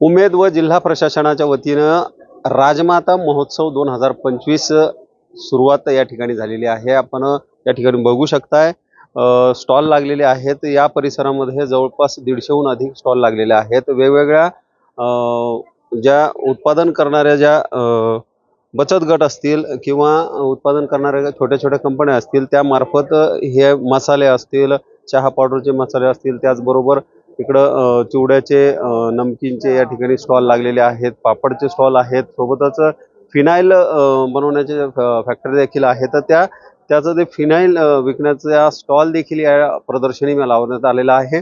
उमेद व जिल्हा प्रशासनाच्या वतीनं राजमाता महोत्सव 2025 सुरुवात या ठिकाणी झालेली आहे। आपण या ठिकाणी बघू शकताय स्टॉल लागलेले आहेत। या परिसरामध्ये जवळपास 150हून अधिक स्टॉल लागलेले आहेत। वेगवेगळ्या ज्या उत्पादन करणाऱ्या ज्या बचत गट असतील किंवा उत्पादन करणाऱ्या छोट्या छोट्या कंपन्या असतील त्यामार्फत हे मसाले असतील, चहा पावडरचे मसाले असतील, त्याचबरोबर इकडं चिवड्याचे नमकीनचे या ठिकाणी स्टॉल लागलेले आहेत, पापडचे स्टॉल आहेत, सोबतच फिनाईल बनवण्याचे फॅक्टरी देखील आहेत। तर त्याचं ते फिनाईल विकण्याचा स्टॉल देखील या प्रदर्शनीला लावण्यात आलेला आहे।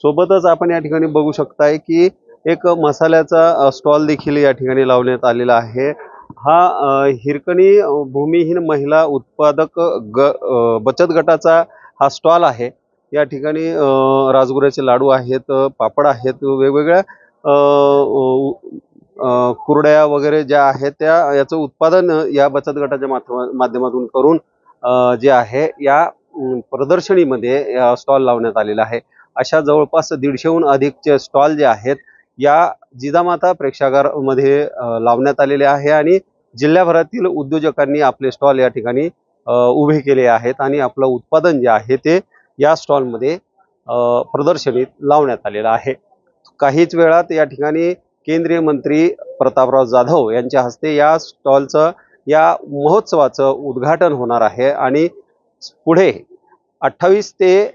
सोबतच आपण या ठिकाणी बघू शकताय की एक मसाल्याचा स्टॉल देखील या ठिकाणी लावण्यात आलेला आहे। हा हिरकणी भूमिहीन महिला उत्पादक बचत गटाचा हा स्टॉल आहे। या ठिकाणी राजगुऱ्याचे लाडू आहेत, पापड आहेत, वेगवेगळ्या कुरड्या वगैरे ज्या आहेत त्या याचं उत्पादन या बचत गटाच्या माध्यमातून करून जे आहे या प्रदर्शनीमध्ये स्टॉल लावण्यात आलेला आहे। अशा जवळपास 150हून अधिकचे स्टॉल जे आहेत या जिजामाता प्रेक्षागारमध्ये लावण्यात आलेले आहे आणि जिल्ह्याभरातील उद्योजकांनी आपले स्टॉल या ठिकाणी उभे केले आहेत आणि आपलं उत्पादन जे आहे ते या स्टॉलमध्ये प्रदर्शनीत लावण्यात आलेलं आहे। काहीच वेळात या ठिकाणी केंद्रीय मंत्री प्रतापराव जाधव यांच्या हस्ते या स्टॉलचं या महोत्सवाचं उद्घाटन होणार आहे आणि पुढे 28 ते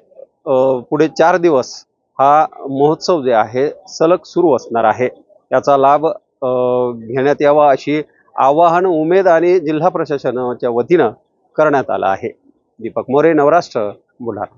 पुढे 4 दिवस हा महोत्सव जे आहे सलग सुरू असणार आहे। याचा लाभ घेण्यात यावा अशी आवाहन उमेद आणि जिल्हा प्रशासनाच्या वतीनं करण्यात आलं आहे। दीपक मोरे, नवराष्ट्र, बुलढाणा।